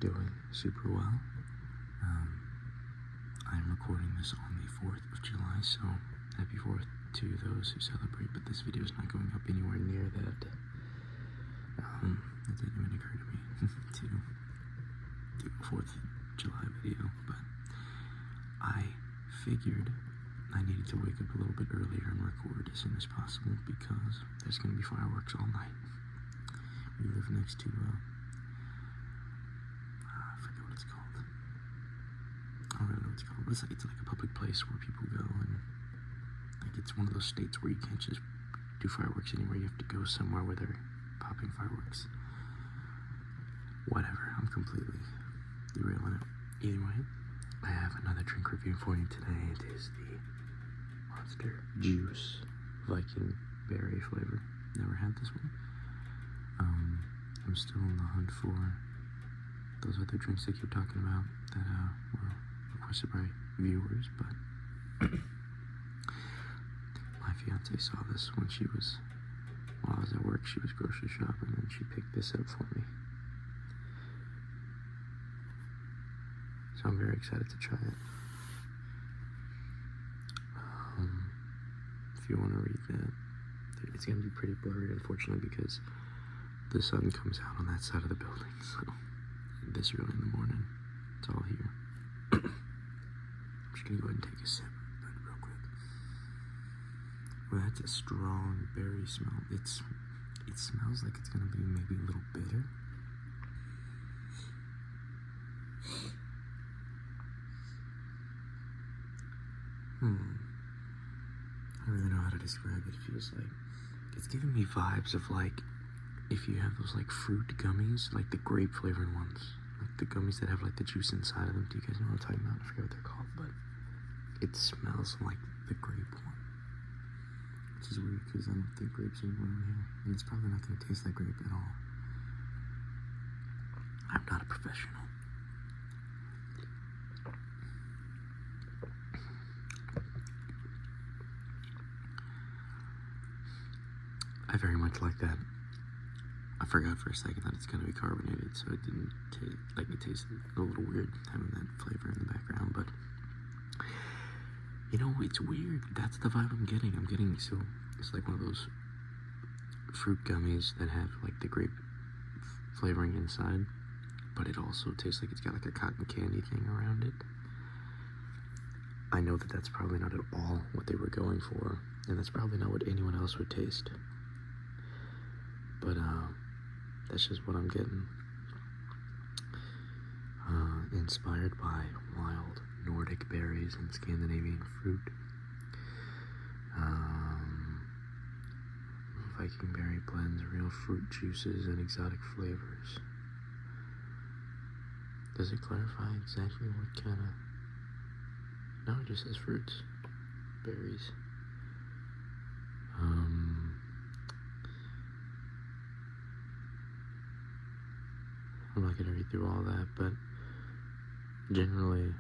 doing super well. I'm recording this on the 4th of July, so happy 4th to those who celebrate, but this video is not going up anywhere near that. It didn't even occur to me to do a 4th of July video, but I figured I needed to wake up a little bit earlier and record as soon as possible because there's going to be fireworks all night. We live next to, I forget what it's called. I don't really know what it's called, but it's like a public place where people go, and like it's one of those states where you can't just do fireworks anywhere. You have to go somewhere where they're popping fireworks. Whatever, I'm completely derailing it. Either way, I have another drink review for you today. It is the Monster Juice Viking Berry flavor. Never had this one. I'm still on the hunt for those other drinks I keep talking about that were requested by viewers, but my fiance saw this when while I was at work. She was grocery shopping and she picked this up for me. So I'm very excited to try it. If you want to read that, it's going to be pretty blurry, unfortunately, because the sun comes out on that side of the building, so this early in the morning, it's all here. I'm just going to go ahead and take a sip real quick. Well, that's a strong berry smell. It smells like it's going to be maybe a little bitter. I don't really know how to describe it. It feels like it's giving me vibes of like if you have those like fruit gummies, like the grape flavored ones, like the gummies that have like the juice inside of them. Do you guys know what I'm talking about? I forget what they're called, but it smells like the grape one, which is weird because I don't think grapes anymore around here, and it's probably not going to taste like grape at all. I'm not a professional. I very much like that. I forgot for a second that it's going to be carbonated, so it didn't taste like it tasted a little weird having that flavor in the background, but you know, it's weird. That's the vibe I'm getting. So it's like one of those fruit gummies that have like the grape flavoring inside, but it also tastes like it's got like a cotton candy thing around it. I know that that's probably not at all what they were going for, and that's probably not what anyone else would taste. But that's just what I'm getting. Inspired by wild Nordic berries and Scandinavian fruit. Viking berry blends, real fruit juices, and exotic flavors. Does it clarify exactly what kind of... No, it just says fruits. Berries. I'm not going to read through all that, but generally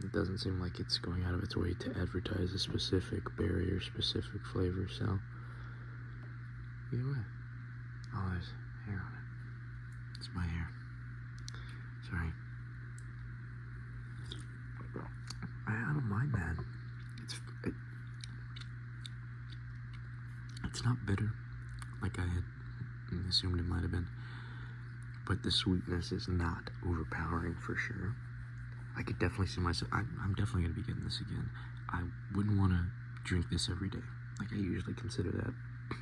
it doesn't seem like it's going out of its way to advertise a specific berry or specific flavor, so either way. Oh, there's hair on it. It's my hair. Sorry. I don't mind that. It's not bitter like I had assumed it might have been, but the sweetness is not overpowering for sure. I could definitely see myself, I'm definitely going to be getting this again. I wouldn't want to drink this every day. Like, I usually consider that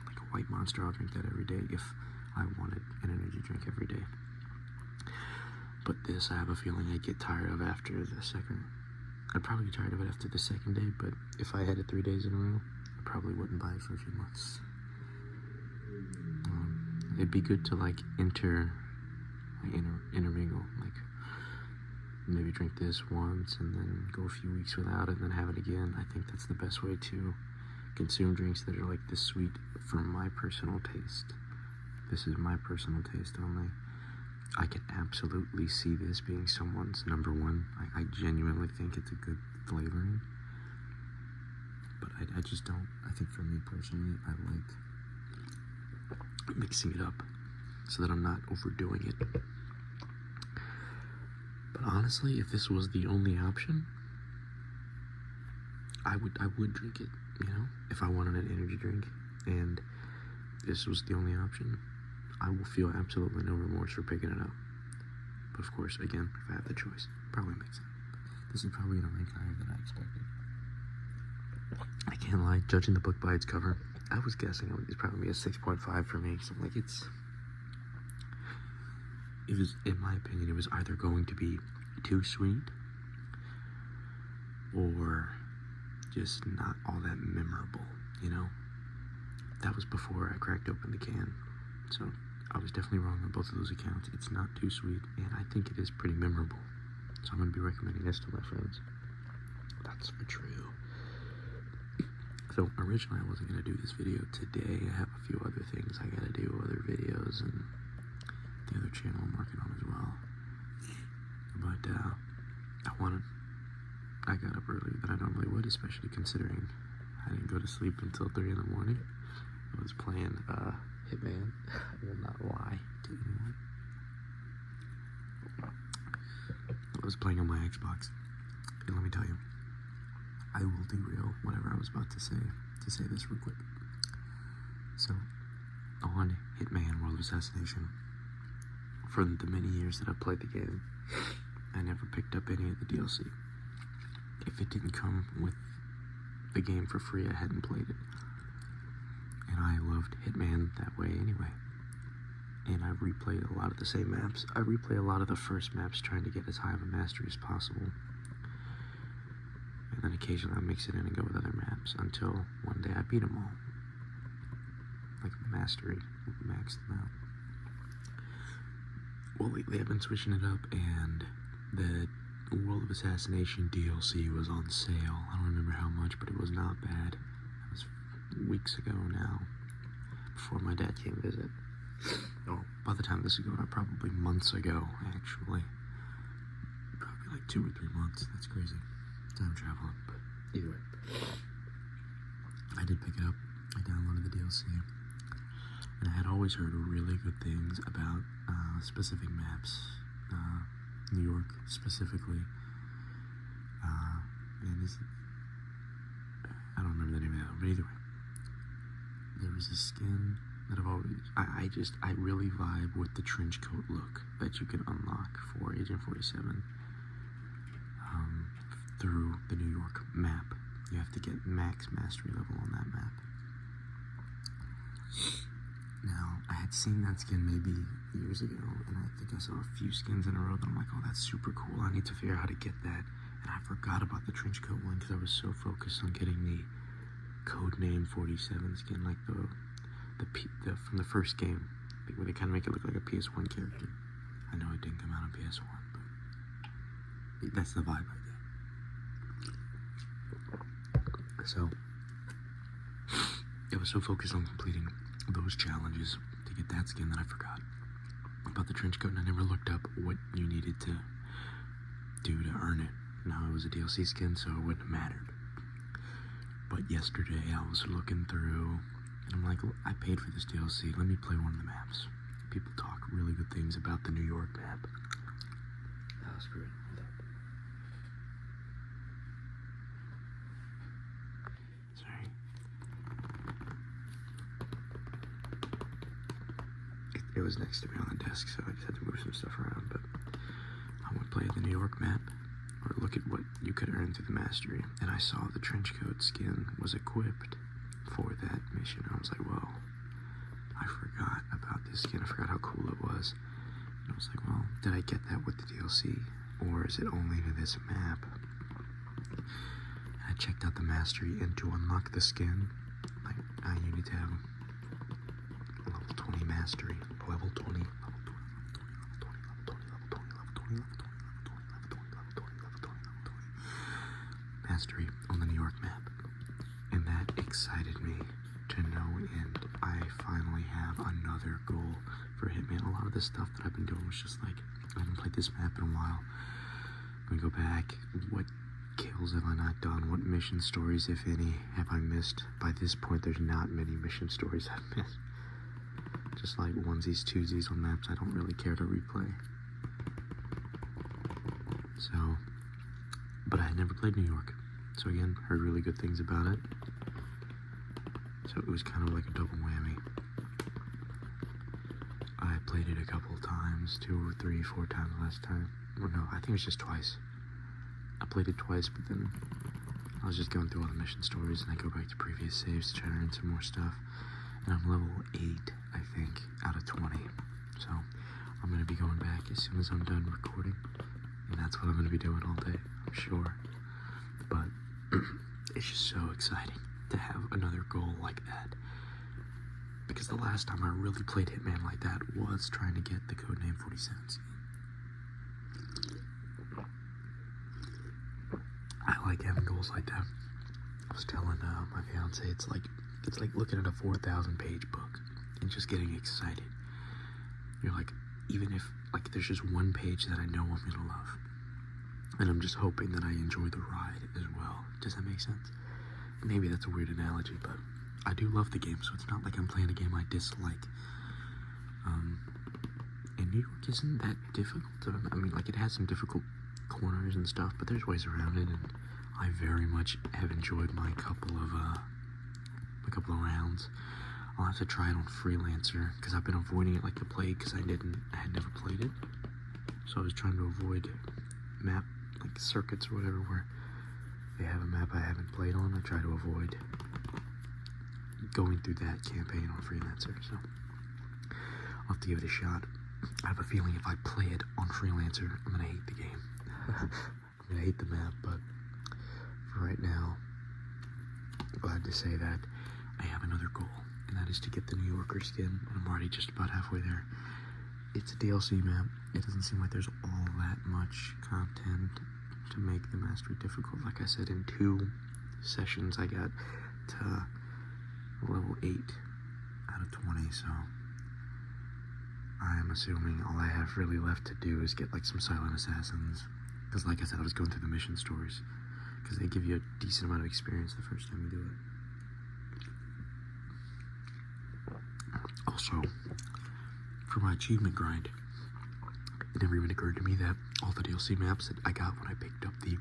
like a white Monster. I'll drink that every day if I wanted an energy drink every day. But this, I have a feeling I'd get tired of after the second. I'd probably get tired of it after the second day, but if I had it 3 days in a row, I probably wouldn't buy it for a few months. It'd be good to like intermingle, like maybe drink this once and then go a few weeks without it and then have it again. I think that's the best way to consume drinks that are like this sweet for my personal taste. This is my personal taste only. I can absolutely see this being someone's number one. I genuinely think it's a good flavoring. But I just don't. I think for me personally, I like mixing it up so that I'm not overdoing it. But honestly, if this was the only option, I would drink it, you know, if I wanted an energy drink, and this was the only option, I will feel absolutely no remorse for picking it up. But of course, again, if I have the choice, probably makes sense. This is probably gonna rank higher than I expected. I can't lie, judging the book by its cover, I was guessing it would probably be a 6.5 for me, so I'm like, it was, in my opinion, it was either going to be too sweet or just not all that memorable, you know? That was before I cracked open the can, so I was definitely wrong on both of those accounts. It's not too sweet, and I think it is pretty memorable, so I'm going to be recommending this to my friends. That's for true. So originally I wasn't going to do this video today. I have a few other things I got to do, other videos, and the other channel I'm working on as well. But I got up earlier than I normally would, especially considering I didn't go to sleep until 3 in the morning. I was playing Hitman. I will not lie to anyone. I was playing on my Xbox, and let me tell you, I will derail whatever I was about to say this real quick. So, on Hitman World of Assassination, for the many years that I've played the game, I never picked up any of the DLC. If it didn't come with the game for free, I hadn't played it. And I loved Hitman that way anyway. And I replayed a lot of the same maps. I replay a lot of the first maps trying to get as high of a mastery as possible. And then occasionally I mix it in and go with other maps until one day I beat them all. Like mastery, maxed them out. Well, lately I've been switching it up, and the World of Assassination DLC was on sale. I don't remember how much, but it was not bad. It was weeks ago now, before my dad came visit. Oh, by the time this is going up, probably months ago, actually. Probably like 2 or 3 months. That's crazy. Time traveling, but either way. I did pick it up. I downloaded the DLC. And I had always heard really good things about specific maps. New York, specifically. And I don't remember the name of that one, but either way. There was a skin that I've always... I really vibe with the trench coat look that you can unlock for Agent 47. Through the New York map. You have to get max mastery level on that map. Now, I had seen that skin maybe years ago, and I think I saw a few skins in a row that I'm like, oh, that's super cool. I need to figure out how to get that. And I forgot about the trench coat one because I was so focused on getting the codename 47 skin, like the from the first game, where they kind of make it look like a PS1 character. I know it didn't come out on PS1, but that's the vibe I get. So, I was so focused on completing those challenges to get that skin that I forgot about the trench coat, and I never looked up what you needed to do to earn it. Now, it was a DLC skin, so it wouldn't have mattered. But yesterday, I was looking through, and I'm like, I paid for this DLC, let me play one of the maps. People talk really good things about the New York map. Oh, screw it. Sorry. It was next to me on the desk, so I just had to move some stuff around, but I went play the New York map, or look at what you could earn through the mastery, and I saw the trench coat skin was equipped for that mission. I was like, whoa, I forgot about this skin, I forgot how cool it was. And I was like, well, did I get that with the DLC, or is it only to this map? And I checked out the mastery, and to unlock the skin, you need to have level 20 mastery, level 20, level 20, level 20, level 20, level 20, level 20, level 20, level 20, level 20, level 20, level 20, mastery on the New York map. And that excited me to no end. I finally have another goal for Hitman. A lot of the stuff that I've been doing was just like, I haven't played this map in a while. I'm gonna go back. What kills have I not done? What mission stories, if any, have I missed? By this point, there's not many mission stories I've missed. Just like onesies, twosies on maps I don't really care to replay. So, but I had never played New York. So again, heard really good things about it. So it was kind of like a double whammy. I played it a couple of times, 2 or 3, 4 times last time. Or no, I think it was just twice. I played it twice, but then I was just going through all the mission stories, and I go back to previous saves to try to earn some more stuff. And I'm level 8, I think, out of 20. So I'm going to be going back as soon as I'm done recording. And that's what I'm going to be doing all day, I'm sure. But it's just so exciting to have another goal like that. Because the last time I really played Hitman like that was trying to get the Codename 47 skin. I like having goals like that. I was telling my fiance, it's like looking at a 4,000 page book and just getting excited. You're like, even if like there's just one page that I know I'm gonna love, and I'm just hoping that I enjoy the ride as well. Does that make sense? Maybe that's a weird analogy, but I do love the game, so it's not like I'm playing a game I dislike. And New York isn't that difficult. I mean, like, it has some difficult corners and stuff, but there's ways around it, and I very much have enjoyed my couple of rounds. I'll have to try it on Freelancer, because I've been avoiding it like the plague, because I had never played it. So I was trying to avoid map, like circuits or whatever, where they have a map I haven't played on. I try to avoid going through that campaign on Freelancer, so I'll have to give it a shot. I have a feeling if I play it on Freelancer, I'm gonna hate the game. I'm gonna hate the map, but for right now, I'm glad to say that I have another goal, and that is to get the New Yorker skin, and I'm already just about halfway there. It's a DLC map. It doesn't seem like there's all that much content to make the mastery difficult. Like I said, in 2 sessions, I got to level 8 out of 20, so I'm assuming all I have really left to do is get like some silent assassins, because like I said, I was going through the mission stories, because they give you a decent amount of experience the first time you do it. Also, for my achievement grind, it never even occurred to me that all the DLC maps that I got when I picked up the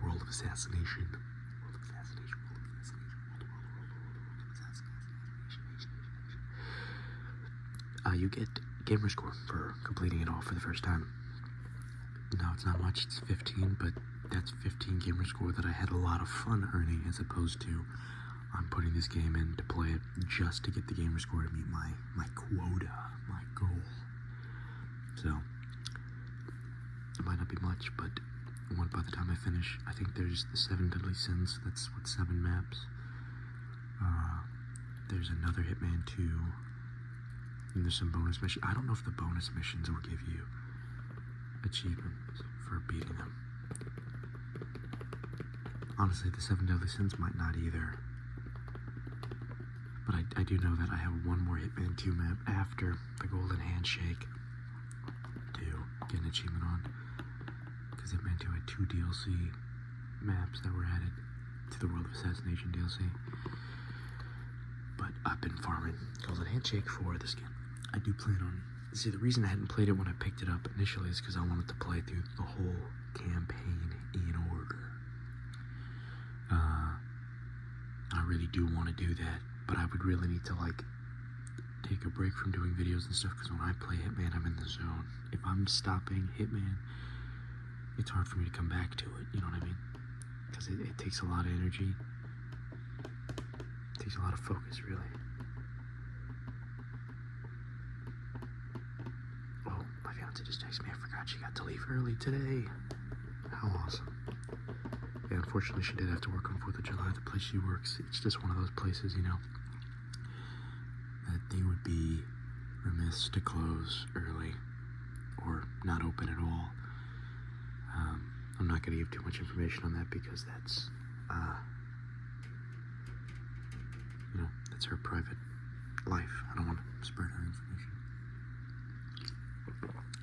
World of Assassination, you get gamer score for completing it all for the first time. Now, it's not much, it's 15, but that's 15 gamer score that I had a lot of fun earning, as opposed to I'm putting this game in to play it just to get the gamer score to meet my quota, my goal. So, it might not be much, but by the time I finish, I think there's the 7 Deadly Sins, that's what, 7 maps. There's another Hitman 2, and there's some bonus missions. I don't know if the bonus missions will give you achievements for beating them. Honestly, the 7 Deadly Sins might not either. But I do know that I have one more Hitman 2 map after the Golden Handshake to get an achievement on. Because Hitman 2 had 2 DLC maps that were added to the World of Assassination DLC. But I've been farming Golden Handshake for the skin. I do plan on... See, the reason I hadn't played it when I picked it up initially is because I wanted to play through the whole campaign in order. I really do want to do that, but I would really need to, like, take a break from doing videos and stuff, because when I play Hitman, I'm in the zone. If I'm stopping Hitman, it's hard for me to come back to it, you know what I mean? Because it takes a lot of energy. It takes a lot of focus, really. Oh, my fiance just texted me. I forgot she got to leave early today. How awesome. Yeah, unfortunately, she did have to work on 4th of July. The place she works, it's just one of those places, you know, that they would be remiss to close early or not open at all. I'm not going to give too much information on that, because that's, you know, that's her private life. I don't want to spread her information.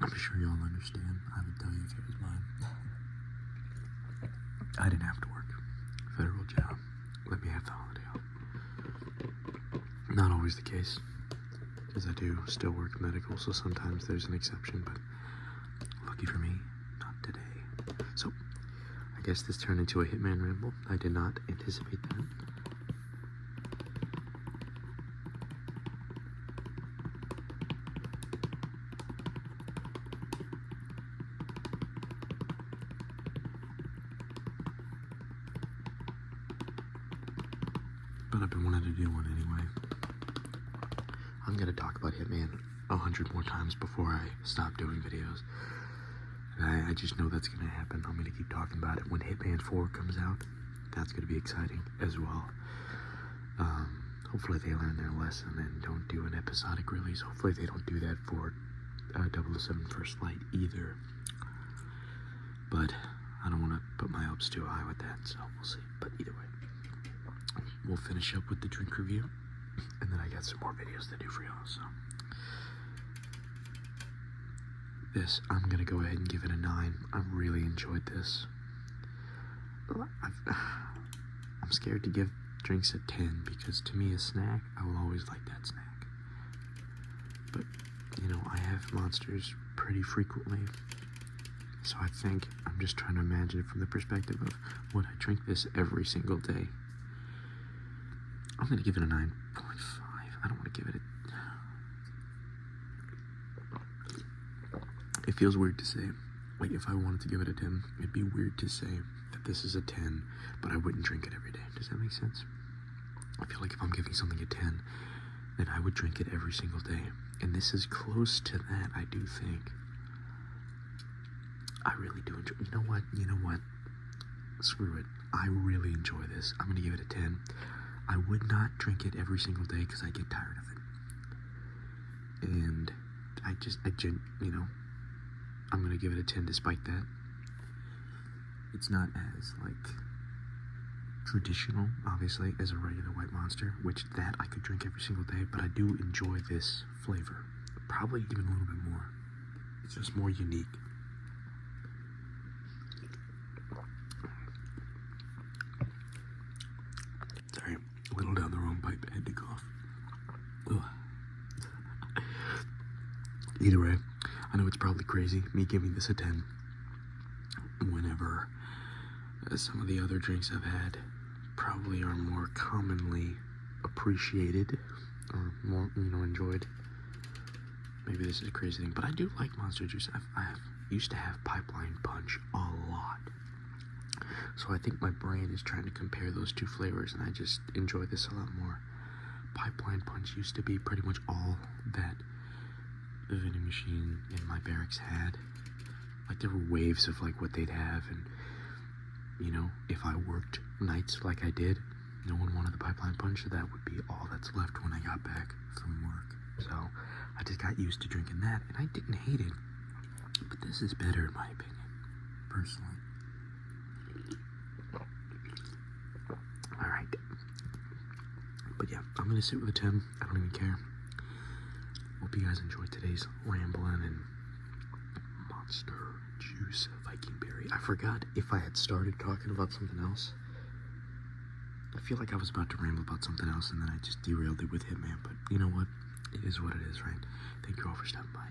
I'm sure y'all understand. I would tell you if it was mine. I didn't have to work. Federal job. Let me have the holiday off. Not always the case, because I do still work medical, so sometimes there's an exception, but lucky for me, not today. I guess this turned into a Hitman ramble. I did not anticipate that. But I've been wanting to do one anyway. I'm gonna talk about Hitman 100 more times before I stop doing videos. And I just know that's gonna happen. I'm gonna keep talking about it. When Hitman 4 comes out, that's gonna be exciting as well. Hopefully they learn their lesson and don't do an episodic release. Hopefully they don't do that for 007 First Light either. But I don't want to put my hopes too high with that, so we'll see. But either way, we'll finish up with the drink review, and then I got some more videos to do for y'all. So this, I'm gonna go ahead and give it a 9. I really enjoyed this. I'm scared to give drinks a 10 because to me a snack, I will always like that snack. But you know, I have monsters pretty frequently, so I think I'm just trying to imagine it from the perspective of would I drink this every single day. I'm gonna give it a 9.5. I don't want to give it a... It feels weird to say. Like if I wanted to give it a 10, it'd be weird to say that this is a 10, but I wouldn't drink it every day. Does that make sense? I feel like if I'm giving something a 10, then I would drink it every single day. And this is close to that, I do think. I really do enjoy... You know what? Screw it. I really enjoy this. I'm going to give it a 10. I would not drink it every single day because I get tired of it. And I'm going to give it a 10 despite that. It's not as, traditional, obviously, as a regular white monster, which that I could drink every single day, but I do enjoy this flavor. Probably even a little bit more. It's just more unique. Sorry, a little down the wrong pipe, I had to cough. Ugh. Either way, I know it's probably crazy, me giving this a 10, whenever some of the other drinks I've had probably are more commonly appreciated, or more, enjoyed. Maybe this is a crazy thing, but I do like Monster Juice. I used to have Pipeline Punch a lot. So I think my brain is trying to compare those two flavors, and I just enjoy this a lot more. Pipeline Punch used to be pretty much all that the vending machine in my barracks had. Like, there were waves of, what they'd have, and, if I worked nights like I did, no one wanted the Pipeline Punch, so that would be all that's left when I got back from work. So I just got used to drinking that, and I didn't hate it. But this is better in my opinion, personally. Alright. But yeah, I'm going to sit with a 10. I don't even care. Hope you guys enjoyed today's rambling and Monster Juice Viking Berry. I forgot if I had started talking about something else. I feel like I was about to ramble about something else, and then I just derailed it with Hitman. But you know what? It is what it is, right? Thank you all for stopping by.